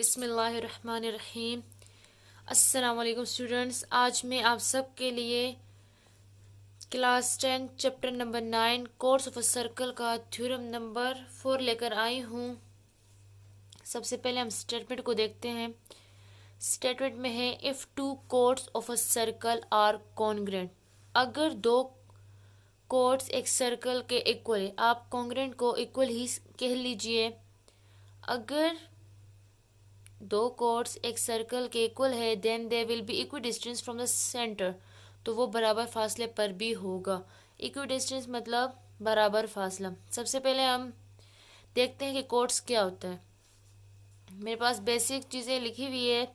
बिस्मिल्लाहिर्रहमानिर्रहीम। अस्सलाम वालेकुम स्टूडेंट्स, आज मैं आप सब के लिए class 10 chapter number 9 course of a circle का थ्योरम नंबर 4 लेकर आई हूँ। सबसे पहले हम स्टेटमेंट को देखते हैं। स्टेटमेंट में है if two chords of a circle are congruent. अगर दो कोर्ट्स एक सर्कल के इक्वल है, आप कॉन्ग्रेंट को इक्वल ही कह लीजिए। अगर दो कोर्ट्स एक सर्कल के इक्वल है then they will be equidistance from the centre, तो वो बराबर फासले पर भी होगा। इक्वी डिस्टेंस मतलब बराबर फासला। सबसे पहले हम देखते हैं कि कोर्ट्स क्या होता है। मेरे पास बेसिक चीज़ें लिखी हुई है।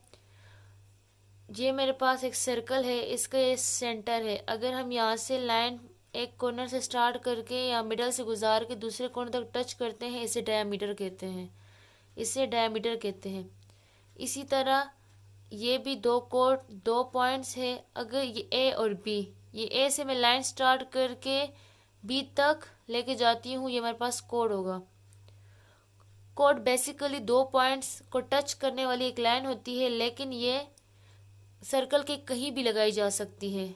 ये मेरे पास एक सर्कल है, इसका ये सेंटर है। अगर हम यहाँ से लाइन एक कॉर्नर से स्टार्ट करके या मिडल से गुजार के दूसरे कॉर्नर तक टच करते हैं, इसे डायमीटर कहते हैं। इसे डायमीटर कहते हैं। इसी तरह ये भी दो पॉइंट्स है। अगर ये ए और बी, ये ए से मैं लाइन स्टार्ट करके बी तक लेके जाती हूँ, ये हमारे पास कोड होगा। कोड बेसिकली दो पॉइंट्स को टच करने वाली एक लाइन होती है, लेकिन ये सर्कल के कहीं भी लगाई जा सकती है,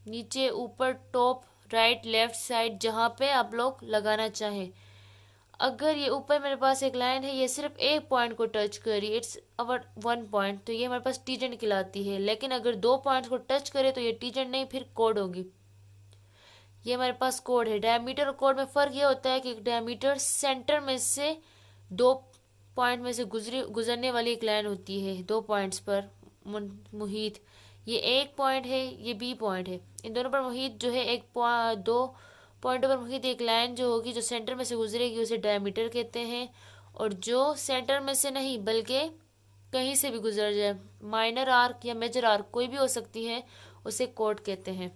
नीचे, ऊपर, टॉप, राइट, लेफ्ट साइड, जहाँ पे आप लोग लगाना चाहें। अगर ये ऊपर मेरे पास एक लाइन है, ये सिर्फ एक पॉइंट को टच करी, इट्स अवर वन पॉइंट, तो ये हमारे पास टीजेंट कहलाती है। लेकिन अगर दो पॉइंट्स को टच करे तो ये टीजेंट नहीं, फिर कोड होगी। ये हमारे पास कोड है। डायमीटर और कोड में फ़र्क ये होता है कि डायमीटर सेंटर में से दो पॉइंट में से गुजरने वाली एक लाइन होती है, दो पॉइंट्स पर मुहित। ये एक पॉइंट है, ये बी पॉइंट है। इन दोनों पर मुहित जो है दो पॉइंटों पर मुहित एक लाइन जो होगी, जो सेंटर में से गुजरेगी, उसे डायमीटर कहते हैं। और जो सेंटर में से नहीं बल्कि कहीं से भी गुजर जाए, माइनर आर्क या मेजर आर्क कोई भी हो सकती है, उसे कोड कहते हैं।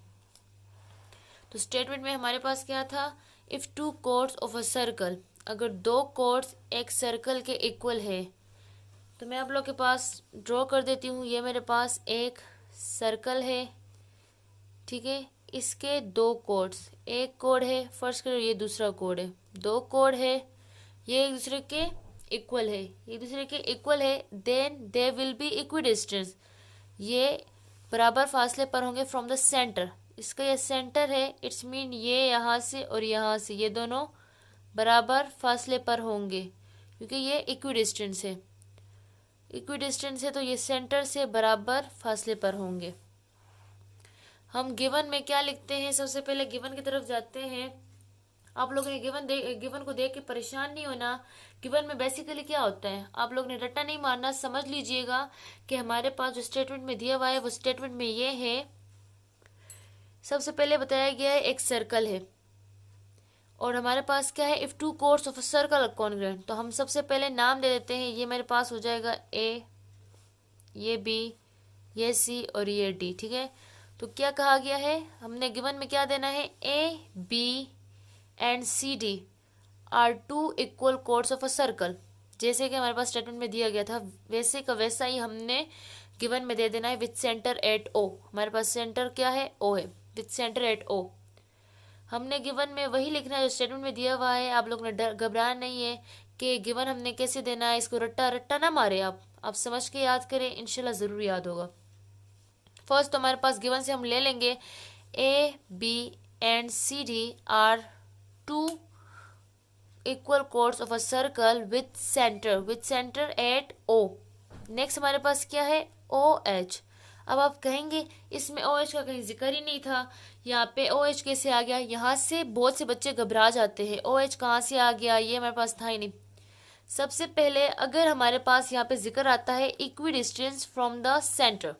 तो स्टेटमेंट में हमारे पास क्या था? If two chords of a circle, अगर दो कोर्ट्स एक सर्कल के इक्वल है, तो मैं आप लोग के पास ड्रॉ कर देती हूँ। ये मेरे पास एक सर्कल है, ठीक है। इसके दो कोड्स, एक कोड है, फर्स्ट करो, ये दूसरा कोड है। दो कोड है, ये एक दूसरे के इक्वल है, एक दूसरे के इक्वल है, then they will be equidistance, ये बराबर फासले पर होंगे फ्रॉम द सेंटर। इसका ये सेंटर है, इट्स मीन ये यहाँ से और यहाँ से ये दोनों बराबर फासले पर होंगे, क्योंकि ये इक्वी डिस्टेंस है। इक्वी डिस्टेंस है तो ये सेंटर से बराबर फासले पर होंगे। हम गिवन में क्या लिखते हैं? सबसे पहले गिवन की तरफ जाते हैं। आप लोगों ने गिवन को देख के परेशान नहीं होना। गिवन में बेसिकली क्या होता है, आप लोग ने रट्टा नहीं मारना, समझ लीजिएगा कि हमारे पास जो स्टेटमेंट में दिया हुआ है वो स्टेटमेंट में ये है। सबसे पहले बताया गया है एक सर्कल है और हमारे पास क्या है, if two chords of a circle are congruent. तो हम सबसे पहले नाम दे देते हैं। ये मेरे पास हो जाएगा ए, ये बी, ये सी और ये डी, ठीक है। तो क्या कहा गया है, हमने गिवन में क्या देना है, A B and C D are two equal chords of a circle. जैसे कि हमारे पास स्टेटमेंट में दिया गया था, वैसे का वैसा ही हमने गिवन में दे देना है, विथ सेंटर एट ओ। हमारे पास सेंटर क्या है, ओ है, विथ सेंटर एट ओ। हमने गिवन में वही लिखना है जो स्टेटमेंट में दिया हुआ है। आप लोग ने घबराना नहीं है कि गिवन हमने कैसे देना है, इसको रट्टा रट्टा ना मारे, आप समझ के याद करें, इंशाल्लाह ज़रूर याद होगा। फर्स्ट तो हमारे पास गिवन से हम ले लेंगे A B and C D are two equal chords of a circle with centre at O. Next हमारे पास क्या है, ओ एच। अब आप कहेंगे इसमें ओ एच का कहीं जिक्र ही नहीं था, यहाँ पे ओ एच कैसे आ गया? यहाँ से बहुत से बच्चे घबरा जाते हैं, ओ एच कहाँ से आ गया, ये हमारे पास था ही नहीं। सबसे पहले अगर हमारे पास यहाँ पे जिक्र आता है equi distance from the centre,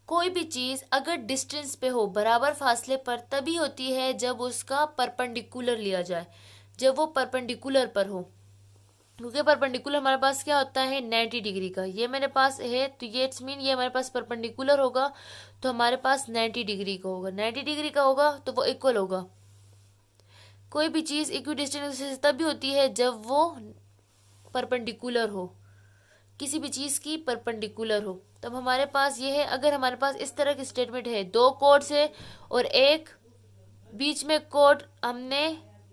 कोई भी चीज़ अगर डिस्टेंस पे हो, बराबर फासले पर, तभी होती है जब उसका परपेंडिकुलर लिया जाए, जब वो परपेंडिकुलर पर हो। क्योंकि परपेंडिकुलर हमारे पास क्या होता है, 90 डिग्री का। ये मेरे पास है तो ये इट्स मीन ये हमारे पास परपेंडिकुलर होगा, तो हमारे पास 90 डिग्री का होगा। 90 डिग्री का होगा तो वो इक्वल होगा। कोई भी चीज़ इक्वी डिस्टेंस से तभी होती है जब वो परपेंडिकुलर हो, किसी भी चीज़ की परपेंडिकुलर हो। तब हमारे पास ये है, अगर हमारे पास इस तरह की स्टेटमेंट है, दो कोड्स है और एक बीच में कोड हमने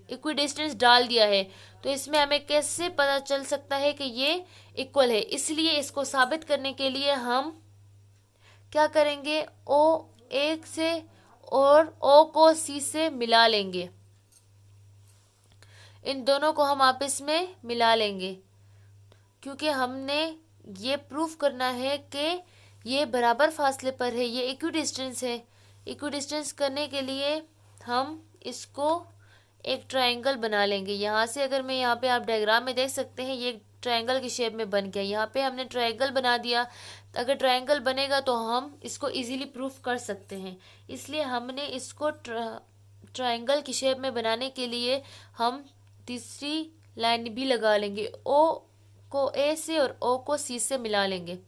इक्वी डिस्टेंस डाल दिया है, तो इसमें हमें कैसे पता चल सकता है कि ये इक्वल है, इसलिए इसको साबित करने के लिए हम क्या करेंगे, ओ एक से और ओ को सी से मिला लेंगे, इन दोनों को हम आपस में मिला लेंगे, क्योंकि हमने ये प्रूफ करना है कि ये बराबर फासले पर है, ये इक्विडिस्टेंस है। इक्विडिस्टेंस करने के लिए हम इसको एक ट्रायंगल बना लेंगे। यहाँ से अगर मैं यहाँ पे आप डायग्राम में देख सकते हैं, ये ट्रायंगल की शेप में बन गया। यहाँ पे हमने ट्रायंगल बना दिया। अगर ट्रायंगल बनेगा तो हम इसको इजीली प्रूफ कर सकते हैं, इसलिए हमने इसको ट्रायंगल की शेप में बनाने के लिए हम तीसरी लाइन भी लगा लेंगे, ओ को ए से और ओ को सी से मिला लेंगे।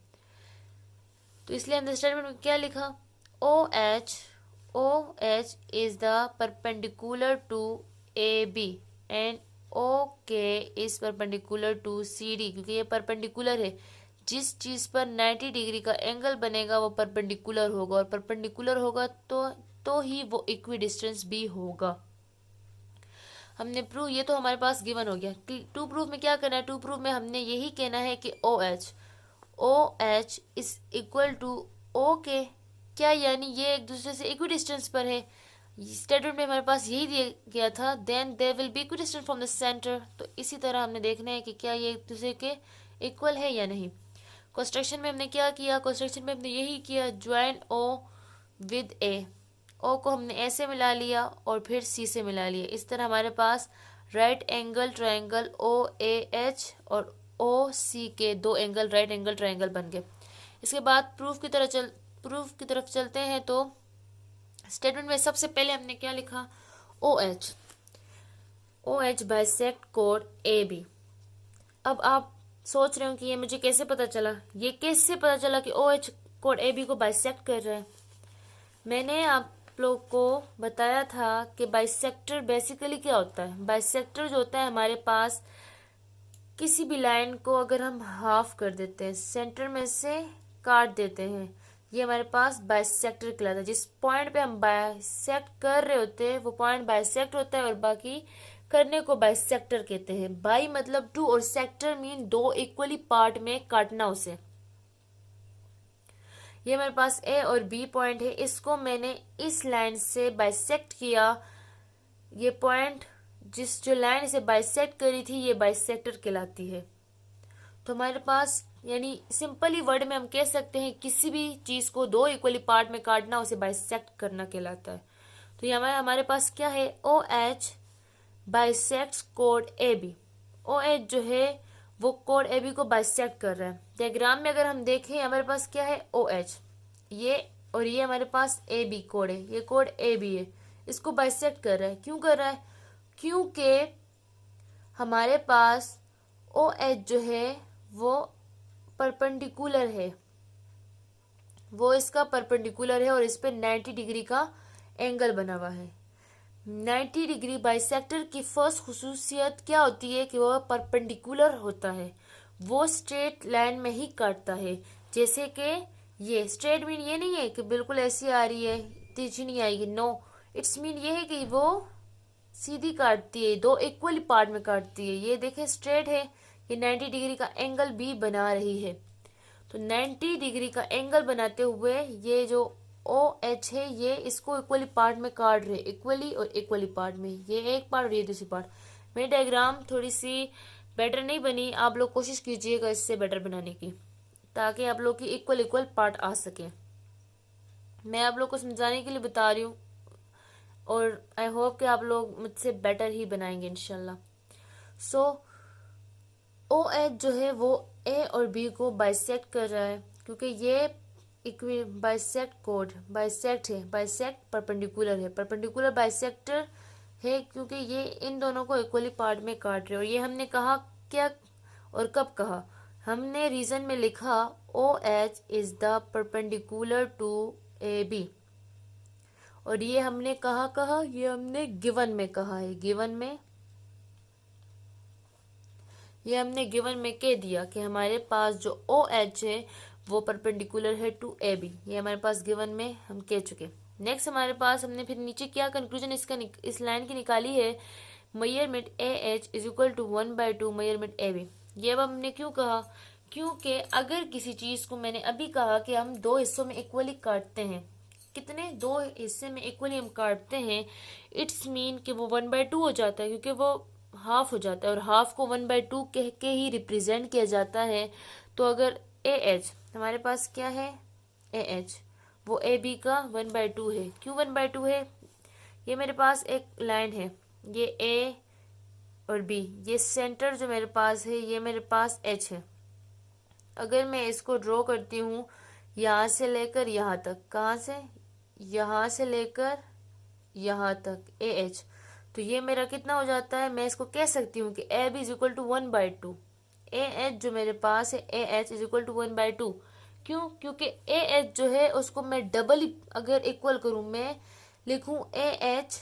तो इसलिए हमने स्टेटमेंट में क्या लिखा, O H is the perpendicular to A B and O K is perpendicular to C D, क्योंकि ये परपेंडिकुलर है। जिस चीज पर 90 डिग्री का एंगल बनेगा वो परपेंडिकुलर होगा, और परपेंडिकुलर होगा तो ही वो इक्विडिस्टेंस भी होगा। हमने प्रूव, ये तो हमारे पास गिवन हो गया। टू प्रूफ में क्या करना है, टू प्रूफ में हमने यही कहना है कि O H is equal to O K, क्या यानी ये एक दूसरे से इक्विडिस्टेंस पर है। स्टेटमेंट में हमारे पास यही दिया गया था, then they will be equidistant from the centre. तो इसी तरह हमने देखना है कि क्या ये एक दूसरे के इक्वल है या नहीं। कंस्ट्रक्शन में हमने क्या किया, कंस्ट्रक्शन में हमने यही किया, ज्वाइन ओ विद ए, ओ को हमने ए से मिला लिया और फिर सी से मिला लिया। इस तरह हमारे पास right angle triangle O A H और ओ सी के दो एंगल राइट एंगल ट्रायंगल बन गए। इसके बाद प्रूफ की तरफ चलते हैं। तो स्टेटमेंट में सबसे पहले हमने क्या लिखा, ओ एच बाइसेक्ट कोड ए बी। अब आप सोच रहे हो कि ये मुझे कैसे पता चला, ये कैसे पता चला कि ओ एच कोड ए बी को बाइसेक्ट कर रहा है। मैंने आप लोग को बताया था कि बाइसेक्टर बेसिकली क्या होता है। बाइसेक्टर जो होता है, हमारे पास किसी भी लाइन को अगर हम हाफ कर देते हैं, सेंटर में से काट देते हैं, ये हमारे पास बाइसेक्टर कहलाता है। जिस पॉइंट पे हम बाइसेक्ट कर रहे होते हैं वो पॉइंट बाइसेक्ट होता है, और बाकी करने को बाइसेक्टर कहते हैं। बाई मतलब टू और सेक्टर मीन दो इक्वली पार्ट में काटना उसे। ये हमारे पास ए और बी पॉइंट है, इसको मैंने इस लाइन से बाइसेक्ट किया। ये पॉइंट जो लाइन इसे बाइसेक्ट करी थी ये बाइसेक्टर कहलाती है। तो हमारे पास यानी सिंपली वर्ड में हम कह सकते हैं किसी भी चीज को दो इक्वली पार्ट में काटना उसे बाइसेक्ट करना कहलाता है। तो ये हमारे पास क्या है, ओ एच बाइसेक्ट्स कोड ए बी। ओ एच जो है वो कोड ए बी को बाइसेक्ट कर रहा है। डायग्राम में अगर हम देखें हमारे पास क्या है, ओ एच ये और ये हमारे पास ए बी कोड है, ये कोड ए बी है, इसको बाइसेक्ट कर रहा है। क्यों कर रहा है, क्योंकि हमारे पास ओ एच जो है वो परपेंडिकुलर है, वो इसका परपेंडिकुलर है और इस पे 90 डिग्री का एंगल बना हुआ है। 90 डिग्री बाइसेक्टर की फर्स्ट खुसूसियत क्या होती है कि वह परपेंडिकुलर होता है, वो स्ट्रेट लाइन में ही काटता है। जैसे कि ये स्ट्रेट मीन ये नहीं है कि बिल्कुल ऐसी आ रही है तिरछी नहीं आएगी, नो, इट्स मीन ये है कि वो सीधी काटती है, दो इक्वली पार्ट में काटती है। ये देखें स्ट्रेट है, ये 90 डिग्री का एंगल भी बना रही है। तो 90 डिग्री का एंगल बनाते हुए ये जो ओ एच है ये इसको इक्वली पार्ट में काट रहे, इक्वली और इक्वली पार्ट में, ये एक पार्ट और ये दूसरी पार्ट। मेरी डायग्राम थोड़ी सी बेटर नहीं बनी, आप लोग कोशिश कीजिएगा इससे बेटर बनाने की, ताकि आप लोग की इक्वल पार्ट आ सके। मैं आप लोग को समझाने के लिए बता रही हूँ और आई होप कि आप लोग मुझसे बेटर ही बनाएंगे इंशाल्लाह। सो ओ एच जो है वो ए और बी को बाइसेक्ट कर रहा है, क्योंकि ये बाइसेक्ट कोड बाइसेक्ट है, बाइसेक्ट परपेंडिकुलर है, परपेंडिकुलर बाइसेक्टर है, क्योंकि ये इन दोनों को इक्वली पार्ट में काट रहे हैं। और ये हमने कहा क्या और कब कहा, हमने रीजन में लिखा O H is the perpendicular to A B, और ये हमने कहा ये हमने गिवन में कहा है, ये हमने गिवन में कह दिया कि हमारे पास जो ओ एच है वो परपेंडिकुलर है टू ए बी, ये हमारे पास गिवन में हम कह चुके। नेक्स्ट हमारे पास हमने फिर नीचे क्या कंक्लूजन इस लाइन की निकाली है, measurement A H is equal to 1/2 measurement A B. ये अब हमने क्यों कहा, क्योंकि अगर किसी चीज को मैंने अभी कहा कि हम दो हिस्सों में इक्वली काटते हैं, कितने दो हिस्से में इक्वली हम काटते हैं, इट्स मीन कि वो 1/2 हो जाता है, क्योंकि वो हाफ हो जाता है और हाफ को 1/2 कह के ही रिप्रेजेंट किया जाता है। तो अगर ए एच हमारे पास क्या है, ए एच वो ए बी का 1/2 है। क्यों 1/2 है, ये मेरे पास एक लाइन है, ये ए और बी, ये सेंटर जो मेरे पास है ये मेरे पास एच है। अगर मैं इसको ड्रॉ करती हूँ यहाँ से लेकर यहाँ तक, कहाँ से, यहाँ से लेकर यहाँ तक ए एच, तो ये मेरा कितना हो जाता है, मैं इसको कह सकती हूँ कि A B is equal to 1/2। A H जो मेरे पास है A H is equal to 1/2। क्यों, क्योंकि ए एच जो है उसको मैं डबल अगर इक्वल करूँ, मैं लिखूँ A H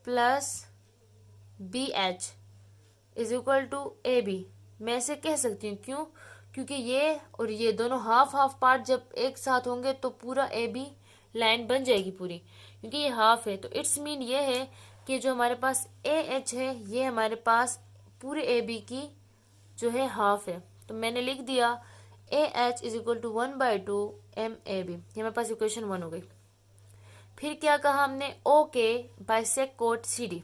plus B H is equal to A B, मैं ऐसे कह सकती हूँ। क्यों, क्योंकि ये और ये दोनों हाफ हाफ पार्ट जब एक साथ होंगे तो पूरा ए बी लाइन बन जाएगी पूरी, क्योंकि ये हाफ है। तो इट्स मीन ये है कि जो हमारे पास ए एच है ये हमारे पास पूरे ए बी की जो है हाफ है। तो मैंने लिख दिया A H is equal to 1/2 M A B, ये मेरे पास इक्वेशन 1 हो गई। फिर क्या कहा हमने, ओ के बाइसेक्ट कोट सी डी,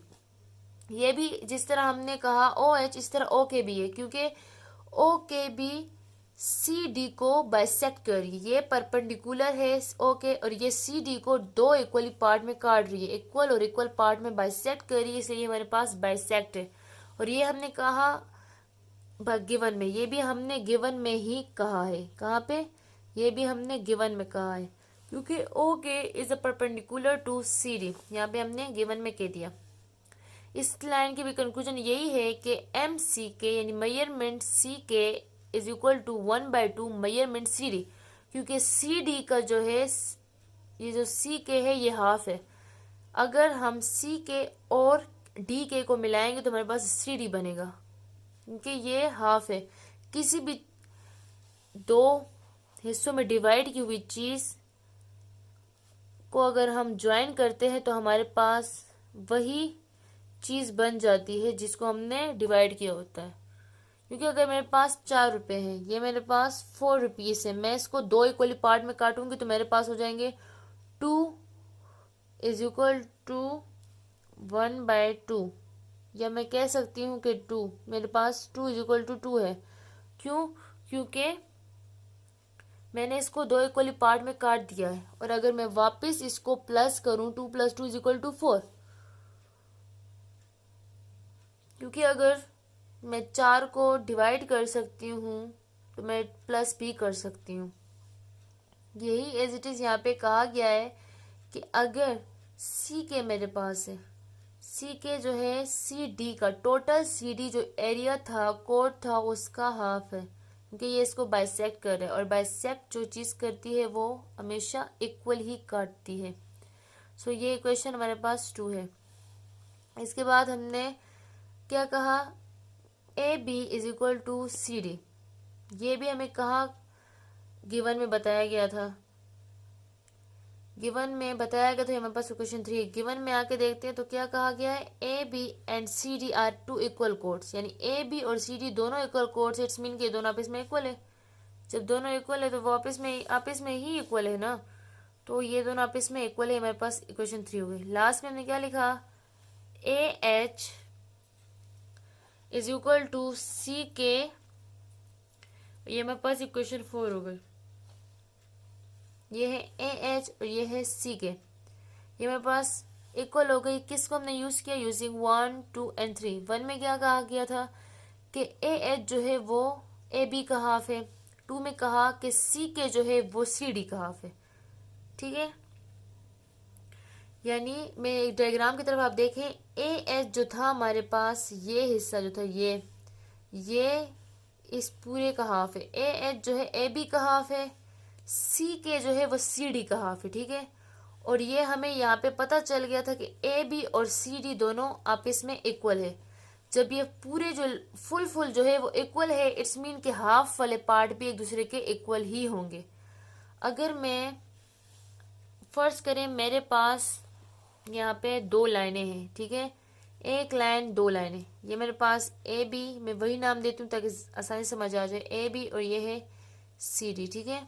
ये भी जिस तरह हमने कहा ओ एच इस तरह ओ के भी है, क्योंकि ओ के बी सी डी को बाइसेक्ट कर रही है, ये परपेंडिकुलर है ओ के और ये सी डी को दो इक्वली पार्ट में काट रही है, इक्वल और इक्वल पार्ट में बाइसेक्ट कर रही है, इसलिए हमारे पास बाइसेक्ट है। और ये हमने कहा गिवन में, ये भी हमने गिवन में ही कहा है, कहाँ पे, ये भी हमने गिवन में कहा है, क्योंकि O K is a perpendicular to C D, यहाँ पे हमने गिवन में कह दिया। इस लाइन की भी कंक्लूजन यही है कि एम सी के यानी measurement C K is equal to 1/2 measurement C D, क्योंकि सी डी का जो है ये जो सी के है ये हाफ है। अगर हम सी के और डी के को मिलाएंगे तो हमारे पास सी डी बनेगा, क्योंकि ये हाफ है। किसी भी दो हिस्सों में डिवाइड की हुई चीज को अगर हम ज्वाइन करते हैं तो हमारे पास वही चीज बन जाती है जिसको हमने डिवाइड किया होता है। क्योंकि अगर मेरे पास 4 रुपए हैं, ये मेरे पास 4 रुपीज है, मैं इसको दो इक्वली पार्ट में काटूंगी तो मेरे पास हो जाएंगे 2 इज इक्वल टू 1/2, या मैं कह सकती हूँ कि 2, मेरे पास 2 इज इक्वल टू 2 है। क्यों, क्योंकि मैंने इसको दो इक्वली पार्ट में काट दिया है। और अगर मैं वापस इसको प्लस करूं 2 + 2 इज इक्वल टू 4, क्योंकि अगर मैं 4 को डिवाइड कर सकती हूँ तो मैं प्लस भी कर सकती हूँ। यही एज इट इज यहाँ पे कहा गया है कि अगर सी के मेरे पास है, सी के जो है सी डी का टोटल सी डी जो एरिया था कोड था उसका हाफ है, क्योंकि ये इसको बाइसेक्ट कर रहा है और बाइसेक्ट जो चीज़ करती है वो हमेशा इक्वल ही काटती है। सो ये इक्वेशन हमारे पास 2 है। इसके बाद हमने क्या कहा, A B is equal to C D, ये भी हमें कहा गिवन में बताया गया था, गिवन में बताया गया था, हमारे पास इक्वेशन 3 है। गिवन में आके देखते हैं तो क्या कहा गया है, A B and C D are 2 equal chords, यानी ए बी और सी डी दोनों इक्वल कोड्स, इट्स मीन के दोनों आपस में इक्वल है। जब दोनों इक्वल है तो वो आपस में ही इक्वल है ना, तो ये दोनों आपस में इक्वल है, हमारे पास इक्वेशन 3 हो गई। लास्ट में हमने क्या लिखा, A H is equal to C K, ये हमारे पास इक्वेशन 4 हो गई। ये है ए एच और ये है सी के, ये मेरे पास इक्वल हो गई। किसको हमने यूज किया, यूजिंग 1, 2 एंड 3। 1 में क्या कहा गया था कि ए एच जो है वो ए बी का हाफ है, 2 में कहा कि सी के जो है वो सी डी का हाफ है, ठीक है। यानी मैं एक डायग्राम की तरफ आप देखें, ए एच जो था हमारे पास ये हिस्सा जो था ये इस पूरे का हाफ है, ए एच जो है ए बी का हाफ है, सी के जो है वो सी डी का हाफ है, ठीक है। और ये हमें यहाँ पे पता चल गया था कि ए बी और सी डी दोनों आपस में इक्वल है। जब ये पूरे जो फुल जो है वो इक्वल है, इट्स मीन के हाफ वाले पार्ट भी एक दूसरे के इक्वल ही होंगे। अगर मैं फर्ज करें मेरे पास यहाँ पे 2 लाइनें हैं, ठीक है, एक लाइन दो लाइनें, ये मेरे पास ए बी, मैं वही नाम देती हूँ ताकि आसानी समझ आ जाए, ए बी, और ये है सी डी। ठीक है,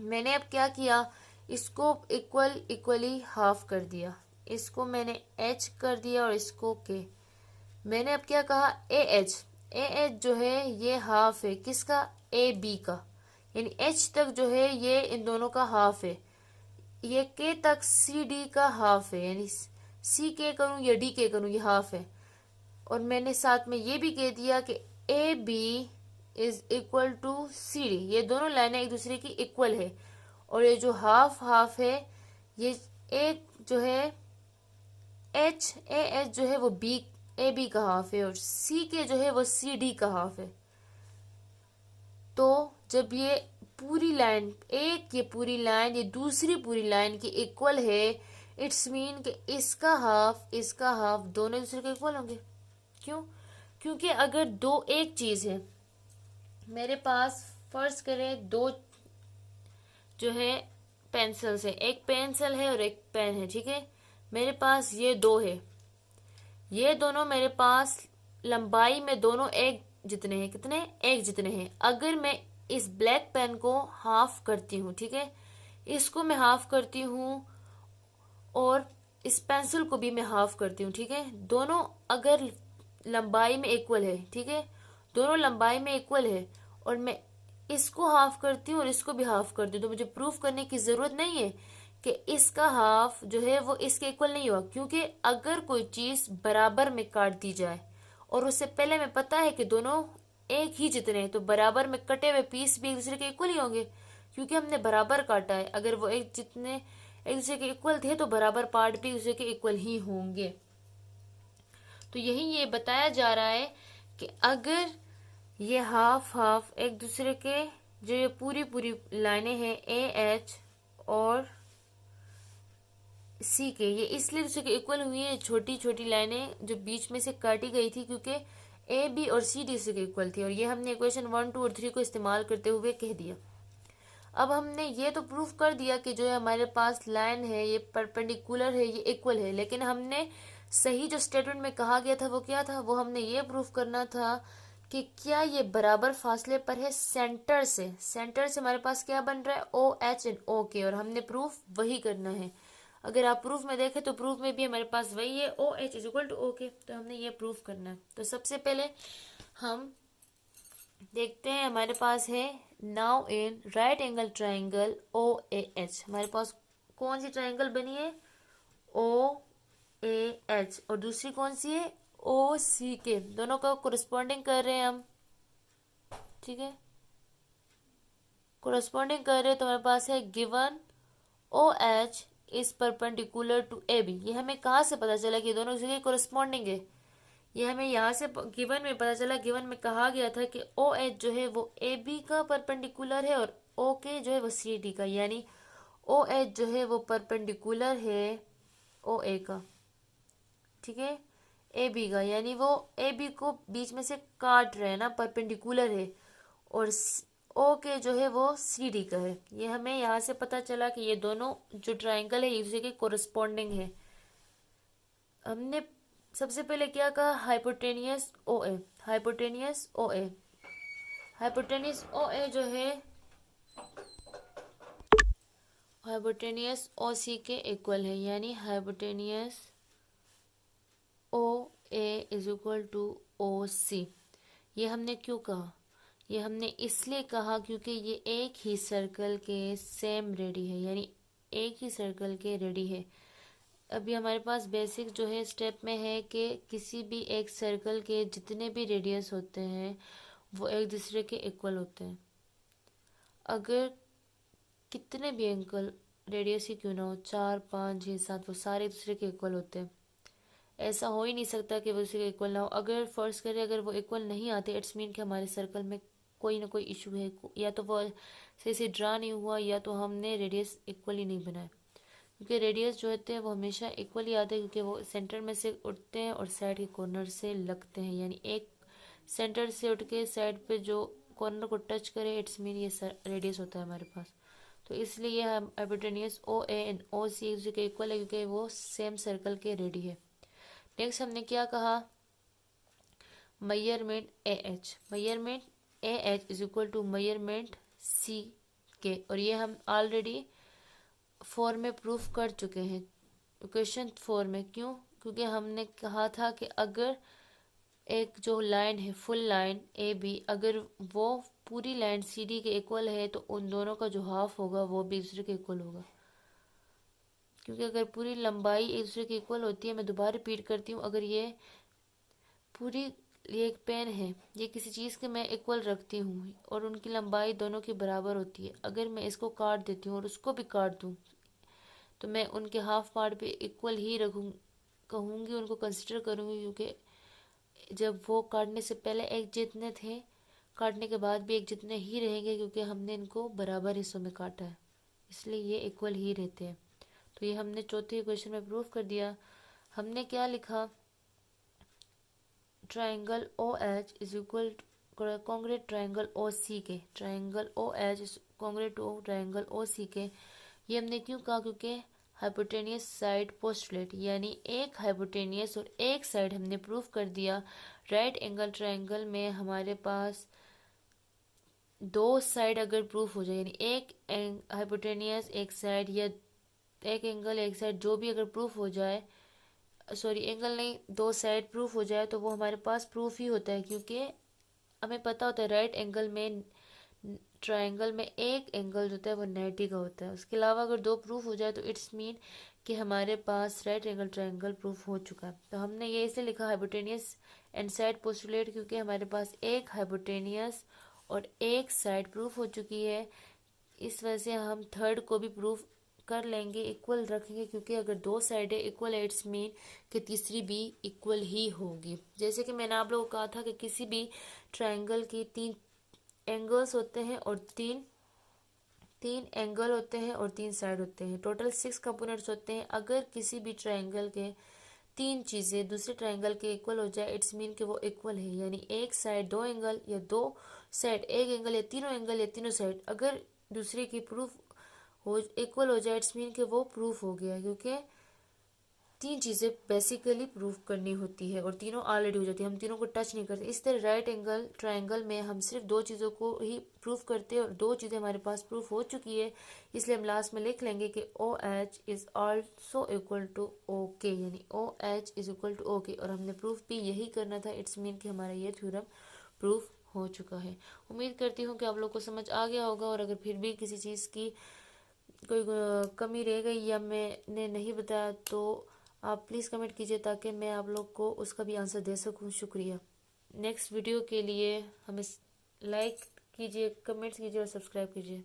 मैंने अब क्या किया, इसको इक्वली हाफ कर दिया, इसको मैंने एच कर दिया और इसको के। मैंने अब क्या कहा, ए एच जो है ये हाफ है किसका, ए बी का, यानी एच तक जो है ये इन दोनों का हाफ है, ये के तक सी डी का हाफ है, यानी सी के करूं या डी के करूं ये हाफ है। और मैंने साथ में ये भी कह दिया कि A B is equal to C D, ये दोनों लाइनें एक दूसरे की इक्वल है, और ये जो हाफ हाफ है, ये एक जो है एच ए एच जो है वो बी ए बी का हाफ है, और सी के जो है वो सी डी का हाफ है। तो जब ये पूरी लाइन, एक ये पूरी लाइन ये दूसरी पूरी लाइन की इक्वल है, इट्स मीन कि इसका हाफ दोनों दूसरे के इक्वल होंगे। क्यों? क्योंकि अगर दो एक चीज है मेरे पास, फर्ज करें दो जो है पेंसिल्स है, एक पेंसिल है और एक पेन है, ठीक है, मेरे पास ये दो है, ये दोनों मेरे पास लंबाई में दोनों एक जितने हैं, कितने, एक जितने हैं। अगर मैं इस ब्लैक पेन को हाफ करती हूँ, ठीक है, इसको मैं हाफ करती हूँ और इस पेंसिल को भी मैं हाफ करती हूँ, ठीक है, दोनों अगर लंबाई में इक्वल है, ठीक है, दोनों लंबाई में इक्वल है, और मैं इसको हाफ करती हूँ और इसको भी हाफ करती हूँ, तो मुझे प्रूफ करने की जरूरत नहीं है कि इसका हाफ जो है वो इसके इक्वल नहीं हुआ, क्योंकि अगर कोई चीज बराबर में काट दी जाए और उससे पहले हमें पता है कि दोनों एक ही जितने हैं, तो बराबर में कटे हुए पीस भी एक दूसरे के इक्वल ही होंगे, क्योंकि हमने बराबर काटा है। अगर वो एक दूसरे के इक्वल थे तो बराबर पार्ट भी एक दूसरे के इक्वल ही होंगे। तो यही ये बताया जा रहा है कि अगर ये हाफ हाफ एक दूसरे के, जो ये पूरी पूरी लाइनें हैं ए एच और सी के, ये इसलिए दूसरे के इक्वल हुई है, छोटी छोटी लाइनें जो बीच में से काटी गई थी, क्योंकि ए बी और सी डी से के इक्वल थी, और ये हमने इक्वेशन 1 2 और 3 को इस्तेमाल करते हुए कह दिया। अब हमने ये तो प्रूफ कर दिया कि जो है हमारे पास लाइन है ये परपेंडिकुलर है, ये इक्वल है, लेकिन हमने सही जो स्टेटमेंट में कहा गया था वो क्या था, वो हमने ये प्रूफ करना था कि क्या ये बराबर फासले पर है सेंटर से। सेंटर से हमारे पास क्या बन रहा है, O H and O K, और हमने प्रूफ वही करना है। अगर आप प्रूफ में देखें तो प्रूफ में भी हमारे पास वही है, O H is equal to O K, तो हमने ये प्रूफ करना है। तो सबसे पहले हम देखते हैं, हमारे पास है now in right angle triangle O A H, हमारे पास कौन सी ट्राइंगल बनी है, ओ ए एच, और दूसरी कौन सी है, ओ सी के, दोनों का कोरिस्पॉन्डिंग कर रहे हैं हम, ठीक है, कोरिस्पॉन्डिंग कर रहे हैं। तो हमारे पास है given O H is perpendicular to A B, ये हमें कहाँ से पता चला कि दोनों के कोरिस्पॉन्डिंग है, ये हमें यहाँ से गिवन में पता चला। गिवन में कहा गया था कि ओ एच जो है वो ए बी का परपेंडिकुलर है और ओ के जो है वो सी डी का, यानी ओ एच जो है वो परपेंडिकुलर है ओ ए का, ठीक है, ए बी का, यानी वो ए बी को बीच में से काट रहे हैं ना, परपेंडिकुलर है, और ओ के जो है वो सी डी का है। ये हमें यहाँ से पता चला कि ये दोनों जो ट्राइंगल है एक दूसरे के कोरिस्पॉन्डिंग है। हमने सबसे पहले क्या कहा, hypotenuse O A, hypotenuse O A, hypotenuse O A जो है हाइपोटेनियस ओ सी के इक्वल है, यानी hypotenuse O A is equal to O C. ये हमने क्यों कहा, ये हमने इसलिए कहा क्योंकि ये एक ही सर्कल के सेम रेडी है, यानी एक ही सर्कल के रेडी है। अभी हमारे पास बेसिक जो है स्टेप में है कि किसी भी एक सर्कल के जितने भी रेडियस होते हैं वो एक दूसरे के इक्वल होते हैं। अगर कितने भी एंगल रेडियस ही क्यों ना हो, 4 5 6 7, वो सारे एक दूसरे के इक्वल होते हैं। ऐसा हो ही नहीं सकता कि वो दूसरे के इक्वल ना हो। अगर फर्ज करें अगर वो इक्वल नहीं आते, इट्स मीन कि हमारे सर्कल में कोई ना कोई इशू है, या तो वो सही से ड्रा नहीं हुआ, या तो हमने रेडियस इक्वल ही नहीं बनाया, क्योंकि रेडियस जो होते हैं वो हमेशा इक्वल ही आते हैं, क्योंकि वो सेंटर में से उठते हैं और साइड के कॉर्नर से लगते हैं, यानी एक सेंटर से उठ के साइड पे जो कॉर्नर को टच करे, इट्स मीन ये रेडियस होता है हमारे पास। तो इसलिए ये hypotenuse O A and O C के इक्वल है, क्योंकि वो सेम सर्कल के रेडी है। नेक्स्ट हमने क्या कहा, measurement A H is equal to measurement C K, और ये हम ऑलरेडी 4 में प्रूफ कर चुके हैं, क्वेश्चन 4 में। क्यों? क्योंकि हमने कहा था कि अगर एक जो लाइन है, फुल लाइन ए बी, अगर वो पूरी लाइन सी डी के इक्वल है तो उन दोनों का जो हाफ होगा वो भी एक दूसरे के इक्वल होगा। क्योंकि अगर पूरी लंबाई एक दूसरे की इक्वल होती है, मैं दोबारा रिपीट करती हूँ, अगर ये पूरी, ये एक पेन है, ये किसी चीज़ के मैं इक्वल रखती हूँ और उनकी लंबाई दोनों की बराबर होती है, अगर मैं इसको काट देती हूँ और उसको भी काट दूँ तो मैं उनके हाफ पार्ट पे इक्वल ही रखूँ, कहूँगी, उनको कंसिडर करूँगी, क्योंकि जब वो काटने से पहले एक जितने थे, काटने के बाद भी एक जितने ही रहेंगे, क्योंकि हमने इनको बराबर हिस्सों में काटा है, इसलिए ये इक्वल ही रहते हैं। तो ये हमने चौथे क्वेश्चन में प्रूफ कर दिया। हमने क्या लिखा, triangle O H is equal congruent triangle O C K, triangle O H is congruent to triangle O C K. ये हमने क्यों कहा? क्योंकि हाइपोटेनियस साइड पोस्टुलेट, यानी एक हाइपोटेनियस और एक साइड हमने प्रूफ कर दिया। राइट एंगल ट्राइंगल में हमारे पास दो साइड अगर प्रूफ हो जाए, यानी एक हाइपोटेनियस एक साइड या एक एंगल एक साइड, जो भी अगर प्रूफ हो जाए, सॉरी एंगल नहीं, दो साइड प्रूफ हो जाए तो वो हमारे पास प्रूफ ही होता है, क्योंकि हमें पता होता है राइट एंगल में, ट्रायंगल में एक एंगल होता है वो 90 का होता है। उसके अलावा अगर दो प्रूफ हो जाए तो इट्स मीन कि हमारे पास राइट एंगल ट्रायंगल प्रूफ हो चुका है। तो हमने ये इसलिए लिखा हाइपोटेनियस एंड साइड पोस्टुलेट, क्योंकि हमारे पास एक हाइपोटेनियस और एक साइड प्रूफ हो चुकी है। इस वजह से हम थर्ड को भी प्रूफ कर लेंगे, इक्वल रखेंगे, क्योंकि अगर दो साइडें इक्वल है इट्स मीन कि तीसरी भी इक्वल ही होगी। जैसे कि मैंने आप लोगों को कहा था कि किसी भी ट्रायंगल की 3 एंगल्स होते हैं और तीन एंगल होते हैं और 3 साइड होते हैं, टोटल 6 कंपोनेंट्स होते हैं। अगर किसी भी ट्रायंगल के 3 चीज़ें दूसरे ट्रायंगल के इक्वल हो जाए इट्स मीन कि वो इक्वल है, यानी एक साइड 2 एंगल या 2 साइड 1 एंगल या तीनों एंगल या तीनों साइड अगर दूसरे की प्रूफ हो इक्वल हो जाए इट्स मीन कि वो प्रूफ हो गया, क्योंकि 3 चीज़ें बेसिकली प्रूफ करनी होती है और तीनों ऑलरेडी हो जाती है, हम तीनों को टच नहीं करते। इस तरह राइट एंगल ट्रायंगल में हम सिर्फ 2 चीज़ों को ही प्रूफ करते हैं और 2 चीज़ें हमारे पास प्रूफ हो चुकी है, इसलिए हम लास्ट में लिख लेंगे कि O H is also equal to O K, यानी O H is equal to O K, और हमने प्रूफ भी यही करना था। इट्स मीन कि हमारा ये थ्योरम प्रूफ हो चुका है। उम्मीद करती हूँ कि आप लोग को समझ आ गया होगा, और अगर फिर भी किसी चीज़ की कोई कमी रह गई या मैंने नहीं बताया तो आप प्लीज़ कमेंट कीजिए, ताकि मैं आप लोग को उसका भी आंसर दे सकूं। शुक्रिया। नेक्स्ट वीडियो के लिए हमें लाइक कीजिए, कमेंट्स कीजिए और सब्सक्राइब कीजिए।